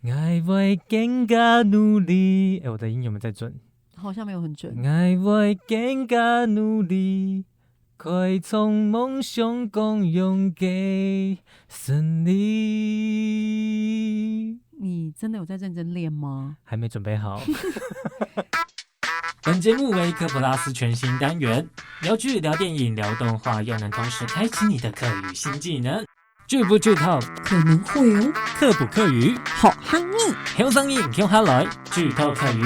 爱会更加努力。我的音有没有在准？好像没有很准。爱会更加努力，快从梦想共用给胜利。你真的有在认真练吗？还没准备好。本节目为科普拉斯全新单元，聊剧、聊电影、聊动画，又能同时开启你的课语新技能。剧不剧透？可能会哦。课不课语？好汉逆，听声音，听下来，剧透课语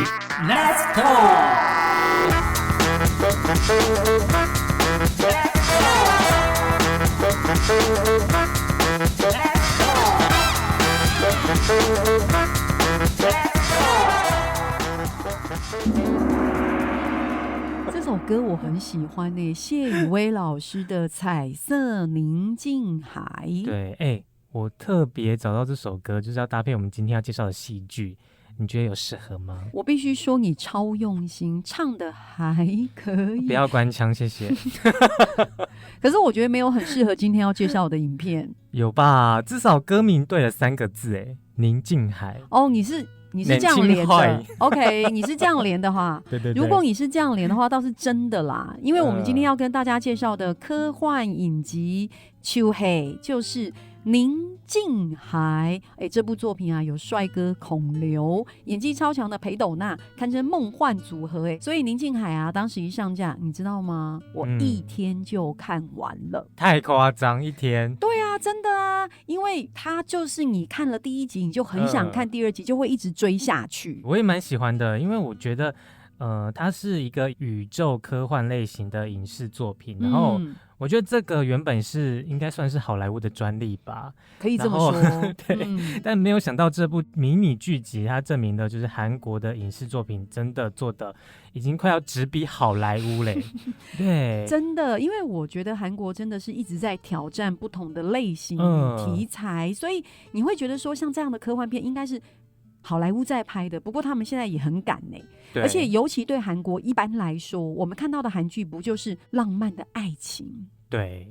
，Let's go！这首歌我很喜欢呢，谢宇威老师的《彩色宁静海》。对，我特别找到这首歌，就是要搭配我们今天要介绍的戏剧，你觉得有适合吗？我必须说你超用心，唱的还可以。不要关腔，谢谢。可是我觉得没有很适合今天要介绍的影片。有吧？至少歌名对了3个字，宁静海。哦，你是这样连的 ，OK？ 你是这样连的话，对，如果你是这样连的话，倒是真的啦。因为我们今天要跟大家介绍的科幻影集《秋黑》就是宁静海。这部作品啊，有帅哥孔刘，演技超强的裴斗娜，堪称梦幻组合。所以宁静海啊，当时一上架，你知道吗？我1天就看完了。太夸张，1天。对啊，真的啊，因为它就是你看了第1集，你就很想看第2集，就会一直追下去。我也蛮喜欢的，因为我觉得它是一个宇宙科幻类型的影视作品，然后我觉得这个原本应该算是好莱坞的专利吧，可以这么说。对，但没有想到这部迷你剧集，它证明的就是韩国的影视作品真的做的已经快要直逼好莱坞嘞。对，真的，因为我觉得韩国真的是一直在挑战不同的类型题材，所以你会觉得说像这样的科幻片应该是好莱坞在拍的，不过他们现在也很赶呢。而且尤其对韩国一般来说，我们看到的韩剧不就是浪漫的爱情，对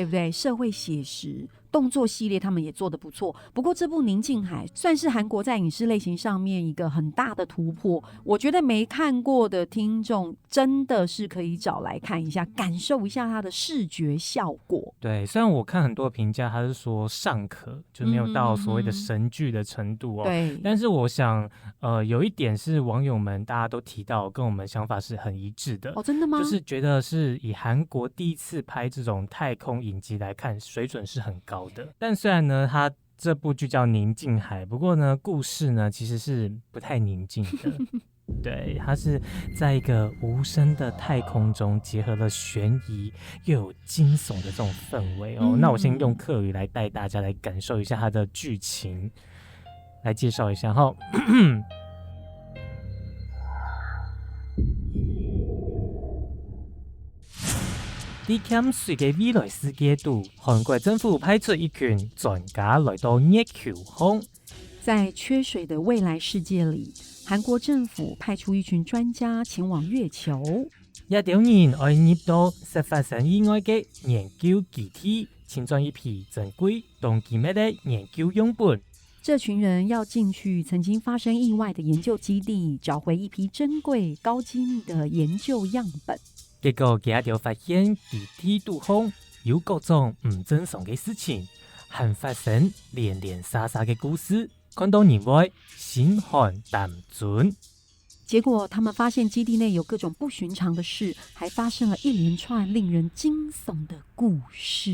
不对？社会写实动作系列他们也做得不错，不过这部《宁静海》算是韩国在影视类型上面一个很大的突破，我觉得没看过的听众真的是可以找来看一下，感受一下它的视觉效果。对，虽然我看很多评价他是说尚可，就没有到所谓的神剧的程度哦，对，但是我想有一点是网友们大家都提到跟我们想法是很一致的。真的吗？就是觉得是以韩国第一次拍这种太空影集来看，水准是很高的。但虽然呢它这部剧叫宁静海，不过呢故事呢其实是不太宁静的。对，它是在一个无声的太空中，结合了悬疑又有惊悚的这种氛围哦。那我先用客语来带大家来感受一下它的剧情，来介绍一下哈。在欠水嘅未来世界度，韩国政府派出一群专家来到月球空。在缺水的未来世界里，韩国政府派出一群专家前往月球。一条人爱入到实发生意外嘅研究基地，请转一批珍贵同机密的研究样本。这群人要进去曾经发生意外的研究基地，找回一批珍贵高机密的研究样本。结果佢就发現基地度空有各種唔正常嘅事情，還發生連連沙沙嘅故事，看到人會心寒膽準。結果他們發現基地內有各種不尋常的事，還發生了一連串令人驚悚的故事。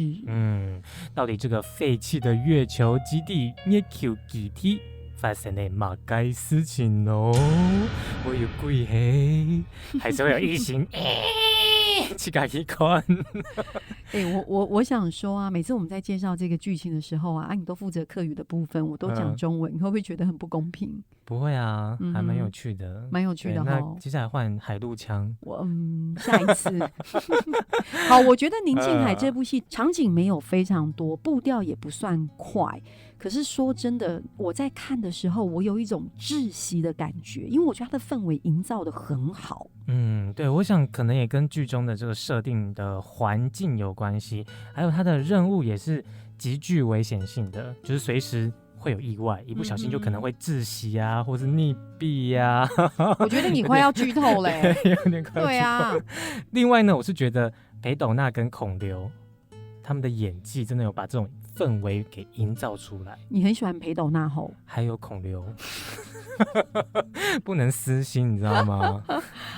到底這個廢棄的月球基地月球基地發生了乜嘅事情咯？會有鬼氣，還是會有異形？去自己看。我想說啊，每次我們在介紹這個劇情的時候啊，你都負責客語的部分，我都講中文，你會不會覺得很不公平？不會啊，還蠻有趣的，蠻有趣的。那接下來換海陸腔，下一次。好，我覺得《寧靜海》這部戲場景沒有非常多，步調也不算快。可是說真的，我在看的時候，我有一種窒息的感覺，因為我覺得它的氛圍營造得很好。對，我想可能也跟劇中的這個設定的環境有關係，還有它的任務也是極具危險性的，就是隨時会有意外，一不小心就可能会窒息啊，或是溺毙啊。我觉得你快要剧透嘞、有点快要剧透。对啊。另外呢，我是觉得裴斗娜跟孔刘他们的演技真的有把这种氛围给营造出来。你很喜欢裴斗娜吼？还有孔刘，不能私心，你知道吗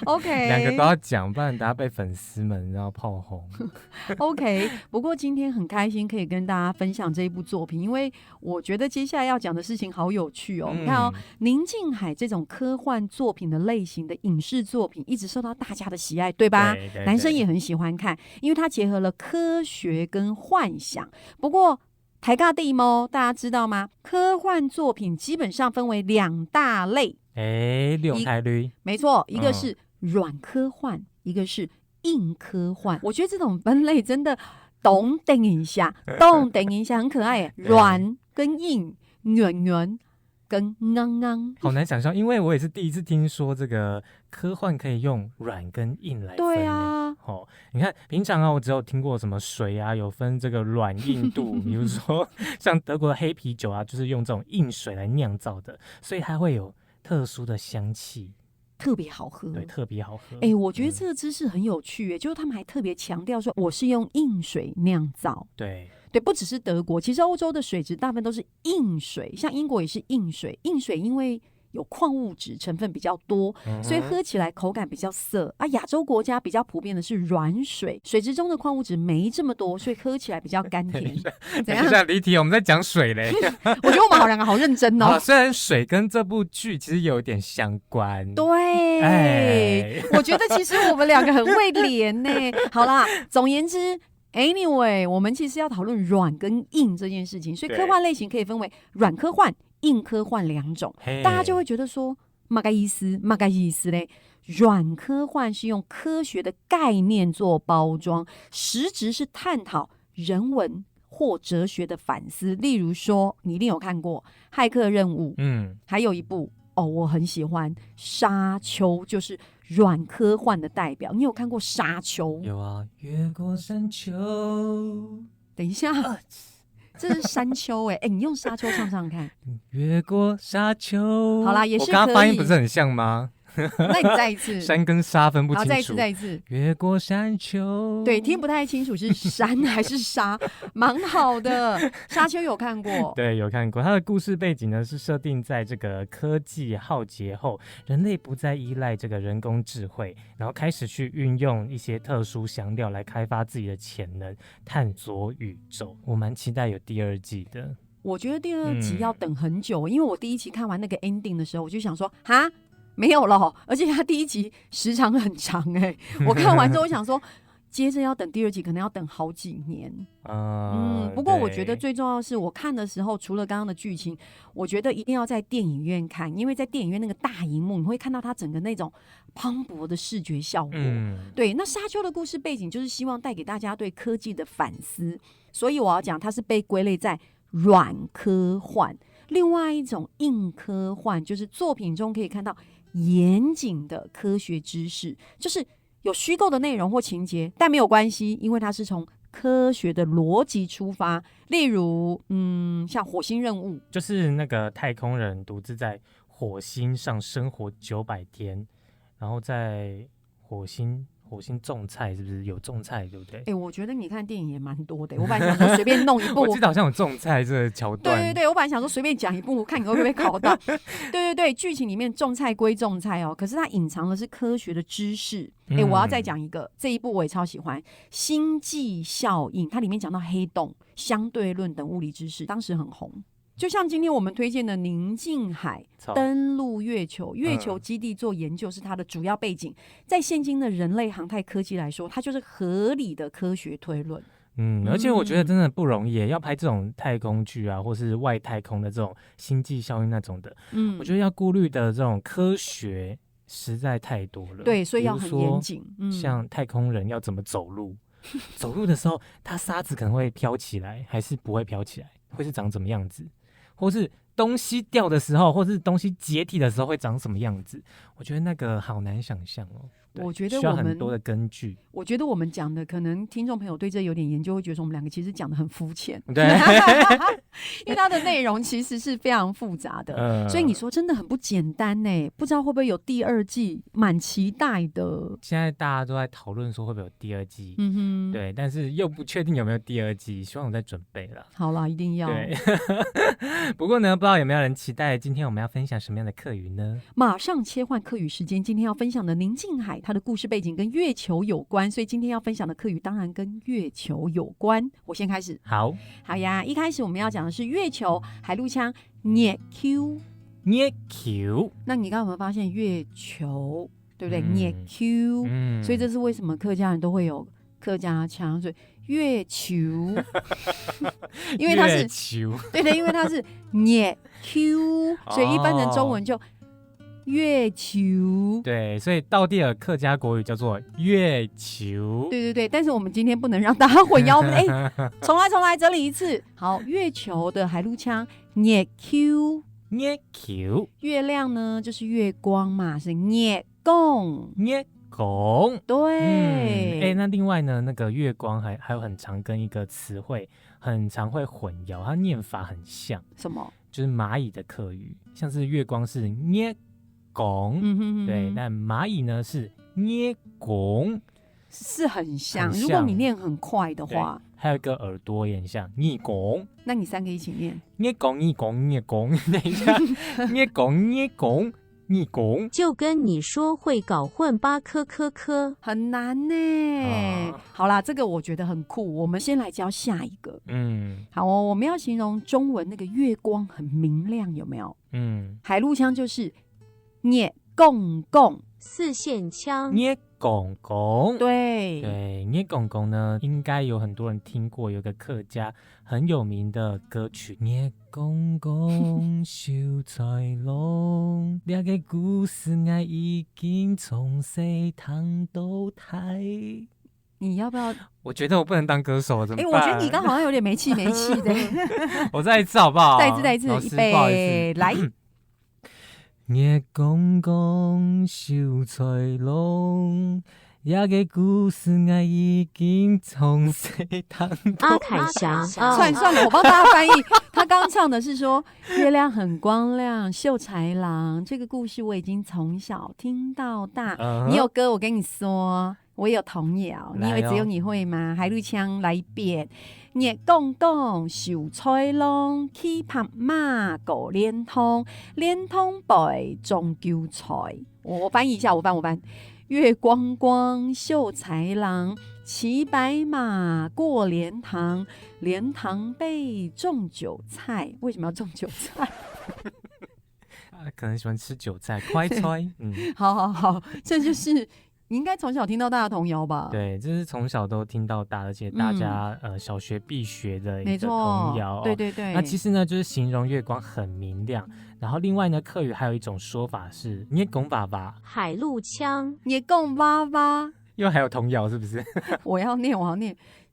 ？OK， 两个都要讲，不然等下被粉丝们然后炮轰。OK， 不过今天很开心可以跟大家分享这一部作品，因为我觉得接下来要讲的事情好有趣哦。你看哦，宁静海这种科幻作品的类型的影视作品一直受到大家的喜爱，对吧？对，男生也很喜欢看，因为它结合了科学跟幻想。不过台尬地猫大家知道吗？科幻作品基本上分为2大类，六台驴，没错，一个是软科幻，一个是硬科幻。我觉得这种分类真的懂等一下很可爱耶。软跟硬，圆圆跟刚刚，好难想象，因为我也是第一次听说这个科幻可以用软跟硬来分。对啊，你看平常啊，我只有听过什么水啊，有分这个软硬度，比如说像德国的黑啤酒啊，就是用这种硬水来酿造的，所以它会有特殊的香气，特别好喝。对，特别好喝。我觉得这个知识很有趣耶，就是他们还特别强调说我是用硬水酿造。对，不只是德国，其实欧洲的水质大部分都是硬水，像英国也是硬水。硬水因为有矿物质成分比较多，所以喝起来口感比较涩啊。亚洲国家比较普遍的是软水，水质中的矿物质没这么多，所以喝起来比较甘甜。怎样？等一下离题，我们在讲水嘞。我觉得我们两个好认真哦。虽然水跟这部剧其实有点相关，对，我觉得其实我们两个很会连呢。好啦，总言之。Anyway， 我们其实要讨论软跟硬这件事情，所以科幻类型可以分为软科幻、硬科幻2种。大家就会觉得说，嘛个意思嘞？软科幻是用科学的概念做包装，实质是探讨人文或哲学的反思。例如说，你一定有看过《骇客任务》，还有一部我很喜欢《沙丘》，就是软科幻的代表。你有看过《沙丘》？有啊，越过山丘。等一下，这是山丘你用沙丘唱唱看。越过沙丘。好啦，也是可以。我刚刚发音不是很像吗？那你再一次。山跟沙分不清楚。好，再一次。越过山丘。对，听不太清楚是山还是沙，蛮好的。沙丘有看过？对，有看过。它的故事背景呢是设定在这个科技浩劫后，人类不再依赖这个人工智慧，然后开始去运用一些特殊香料来开发自己的潜能，探索宇宙。我蛮期待有第2季的。我觉得第2集要等很久，因为我第1期看完那个 ending 的时候，我就想说，哈。没有了，而且他第1集时长很长我看完之后我想说，接着要等第2集可能要等好几年。不过我觉得最重要的是，我看的时候除了刚刚的剧情，我觉得一定要在电影院看，因为在电影院那个大荧幕，你会看到它整个那种磅礴的视觉效果。对，那沙丘的故事背景就是希望带给大家对科技的反思，所以我要讲它是被归类在软科幻。另外一种硬科幻就是作品中可以看到严谨的科学知识，就是有虚构的内容或情节，但没有关系，因为它是从科学的逻辑出发。例如像火星任务，就是那个太空人独自在火星上生活900天，然后在火星种菜，是不是有种菜，对不对？我觉得你看电影也蛮多的。我本来想说随便弄一部，我记得好像有种菜这个桥段。对，我本来想说随便讲一部，看你会不会考到。对，剧情里面种菜归种菜可是它隐藏的是科学的知识。我要再讲一个，这一部我也超喜欢，《星际效应》，它里面讲到黑洞、相对论等物理知识，当时很红。就像今天我们推荐的宁静海登陆月球，月球基地做研究是它的主要背景。在现今的人类航太科技来说，它就是合理的科学推论。而且我觉得真的不容易，要拍这种太空剧啊，或是外太空的这种星际效应那种的，我觉得要顾虑的这种科学实在太多了。对，所以要很严谨。像太空人要怎么走路，走路的时候，它沙子可能会飘起来，还是不会飘起来，会是长怎么样子？或是东西掉的时候，或是东西解体的时候会长什么样子？我觉得那个好难想象我觉得需要很多的根据。我觉得我们讲的，可能听众朋友对这有点研究，会觉得说我们两个其实讲的很肤浅，对，因为它的内容其实是非常复杂的，所以你说真的很不简单呢，不知道会不会有第二季，蛮期待的。现在大家都在讨论说会不会有第二季，对，但是又不确定有没有第二季，希望我在准备了。好啦，一定要。对，不过呢，不知道有没有人期待今天我们要分享什么样的课语呢？马上切换课语时间，今天要分享的宁静海，它的故事背景跟月球有关，所以今天要分享的课语当然跟月球有关。我先开始。好呀，一开始我们要讲的是月球海陆腔月球。月球，那你刚刚有没有发现月球，对不对？月球，所以这是为什么客家人都会有客家腔，所以月球，因为它是球，对，因为它是月球，所以一般人中文就月球。对，所以道地尔客家国语叫做月球。对，但是我们今天不能让大家混淆。重来，整理一次。好，月球的海陆腔月球。月球，月亮呢就是月光嘛，是月光。月光，对。那另外呢，那个月光还有很常跟一个词汇很常会混淆，它念法很像。什么？就是蚂蚁的客语，像是月光是月光，对，但蚂蚁呢是月光，是很像。如果你念很快的话，还有一个耳朵也很像月光。那你三个一起念。月光，月光，月光，等一下，月光，月光，月光，就跟你说会搞混吧，科，很难呢。好啦，这个我觉得很酷。我们先来教下一个。好哦，我们要形容中文那个月光很明亮，有没有？海陆腔就是月公公，四线腔。月公公，对，月公公呢，应该有很多人听过，有个客家很有名的歌曲。月公公秀才郎，这个故事我已经从细听到大。你要不要？我觉得我不能当歌手，怎么办？我觉得你刚好像有点没气的。我再一次好不好？再一次，预备，来。月公公秀才郎，这个故事我已经从细听到。阿凯翔，算了，我帮大家翻译。他刚唱的是说月亮很光亮，秀才郎。这个故事我已经从小听到大。你有歌，我跟你说。我也有童谣，你以为只有你会吗？海陆腔来一遍。月公公秀才郎，去拍马过连通，连通背中韭菜。我翻译一下，我翻。月光光秀才郎，骑白马过莲塘，莲塘背种韭菜。为什么要种韭菜？可能喜欢吃韭菜，快菜。好，这就是你应该从小听到大的童谣吧？对，这是从小都听到大，而且大家小学必学的一个童谣。对。那其实呢，就是形容月光很明亮。然后另外呢，客语还有一种说法是月光爸爸，海陆腔月光爸爸，又还有童谣是不是？我要念，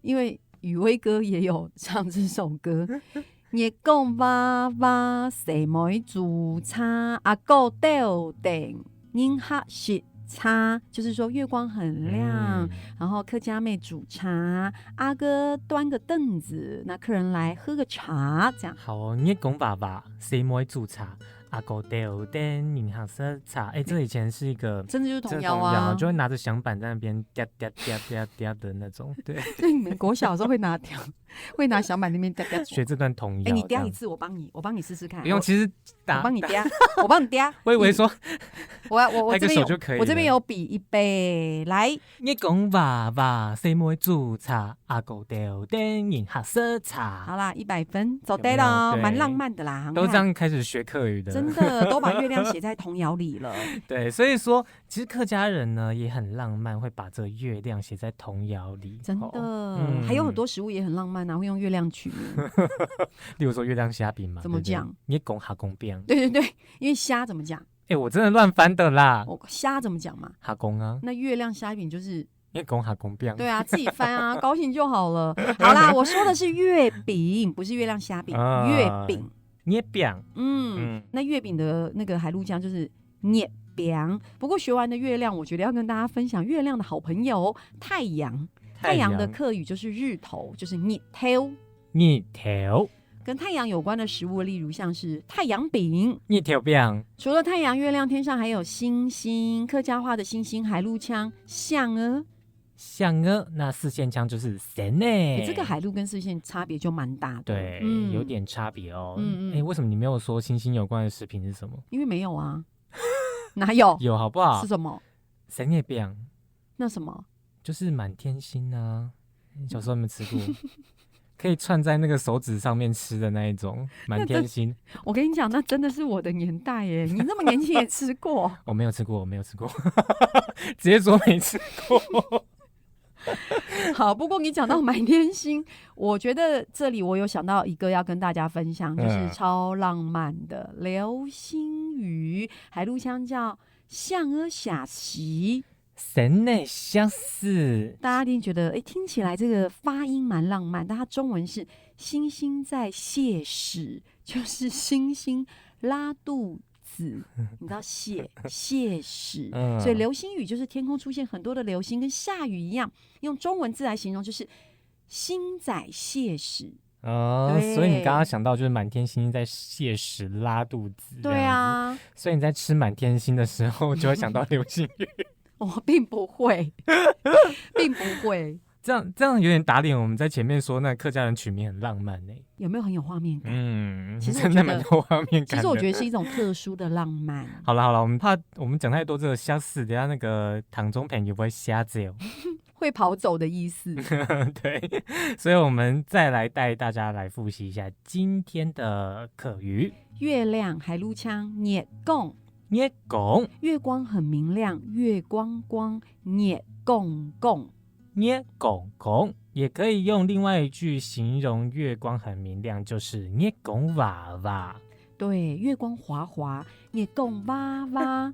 因为雨薇哥也有唱这首歌。月光爸爸，洗妹煮茶，阿哥吊灯，人黑食茶，就是说月光很亮，然后客家妹煮茶，阿哥端个凳子，那客人来喝个茶，这样。好哦，月光爸爸，洗妹煮茶。阿哥吊灯，银行色茶，这以前是一个真的就是童谣啊，就会拿着响板在那边嗲嗲嗲嗲嗲的那种，对。所以你们国小的时候会拿响板那边嗲嗲学这段童谣。你嗲一次，我帮你试试看。不用，其实我帮你嗲，我帮你嗲。我以为说，我这边有就可以，我这边有笔一杯来。月光爸爸，洗妹煮茶，阿哥吊灯，银行色茶。好啦，100分，走对了，蛮浪漫的啦。都这样开始学客语的。真的都把月亮写在童谣里了。对，所以说其实客家人呢也很浪漫，会把这个月亮写在童谣里。真的，还有很多食物也很浪漫啊，会用月亮取名。例如说月亮虾饼嘛，怎么讲？月公哈公饼。对，因为虾怎么讲？我真的乱翻的啦。虾怎么讲嘛？哈公啊。那月亮虾饼就是月公哈公饼。对啊，自己翻啊，高兴就好了。好啦，我说的是月饼，不是月亮虾饼，月饼。月饼，那月饼的那个海陆腔就是月亮。不过学完的月亮，我觉得要跟大家分享月亮的好朋友太阳。太阳的客语就是日头，就是日头。日头跟太阳有关的食物，例如像是太阳饼、日头饼。除了太阳、月亮，天上还有星星，客家话的星星、海陆腔、象儿。象儿，那四线腔就是神呢。这个海陆跟四线差别就蛮大的，对，有点差别哦。为什么你没有说星星有关的食品是什么？因为没有啊，哪有？有好不好？是什么？神月饼。那什么？就是满天星啊。你小时候有没有吃过？可以串在那个手指上面吃的那一种满天星。我跟你讲，那真的是我的年代耶！你那么年轻也吃过？我没有吃过，我没有吃过，直接说没吃过。好，不过你讲到满天星，我觉得这里我有想到一个要跟大家分享，就是超浪漫的流星雨，海陆腔叫象儿下席。神呢相似，大家一定觉得听起来这个发音蛮浪漫，但它中文是星星在泄屎，就是星星拉肚子，你知道泄屎，所以流星雨就是天空出现很多的流星，跟下雨一样，用中文字来形容就是星仔泄屎。所以你刚刚想到就是满天星在泄屎拉肚子，对啊，所以你在吃满天星的时候就会想到流星雨。我并不会，并不会。这样有点打脸我们在前面说那客家人取名很浪漫呢，有没有很有画面感？其实真的蛮有画面感的。其实我觉得是一种特殊的浪漫。好了，我们怕我们讲太多这个相似，等一下那个唐中朋友不会瞎走，会跑走的意思。对，所以我们再来带大家来复习一下今天的客语。月亮海陆腔月光。月光，月光很明亮，月光光，月光光，月光光，也可以用另外一句形容月光很明亮，就是月光娃娃。对，月光滑滑，月光娃娃。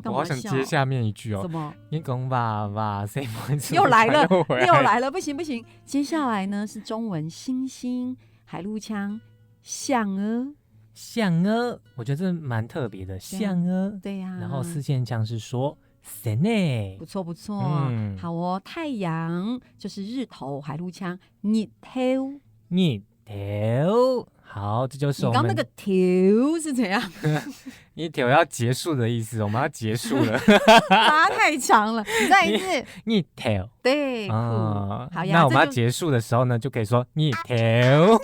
我好想接下面一句哦。什么？月光娃娃，谁又来了，又来了，不行。接下来呢是中文星星，海陆腔象儿。象儿，我觉得这蛮特别的。象儿，对呀。然后四线腔是说神呢，不错。好哦，太阳就是日头，海陆腔日头。好，这就是我们你刚那个头是怎样？一头要结束的意思，我们要结束了。它太长了，你再一次。一头。对，好呀。那我们要结束的时候呢，就可以说一头。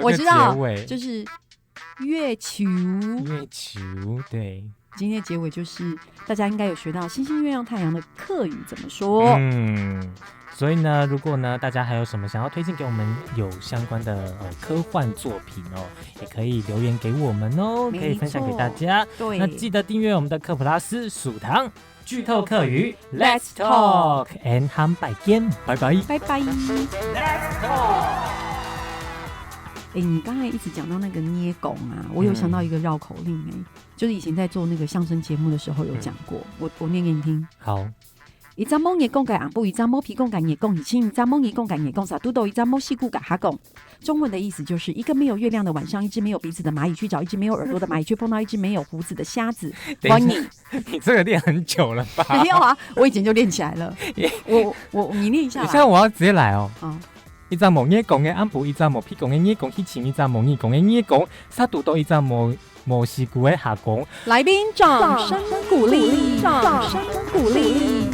我知道，就是月球，对。今天的结尾就是大家应该有学到星星、月亮、太阳的客语怎么说。所以呢，如果呢大家还有什么想要推荐给我们有相关的科幻作品哦，也可以留言给我们哦，可以分享给大家。对，那记得订阅我们的科普拉斯属堂剧透客语 ，Let's talk and 汉拜见，拜拜，拜拜 ，Let's talk。你刚才一直讲到那个捏拱啊，我有想到一个绕口令就是以前在做那个相声节目的时候有讲过，我念给你听。好。一张摸叶公改昂布，一张摸皮公改叶公以清，一张摸叶公改叶公撒嘟豆，一张摸细骨改哈公。中文的意思就是一个没有月亮的晚上，一只没有鼻子的蚂蚁去找一只没有耳朵的蚂蚁，却碰到一只没有胡子的瞎子。你这个练很久了吧？没有啊，我以前就练起来了。你念一下。现在我要直接来哦。一张摸叶公的昂布，一张摸皮公的叶公以清，一张摸叶公的叶公撒嘟豆，一张摸细骨的哈公。来宾掌声鼓励，掌声鼓励。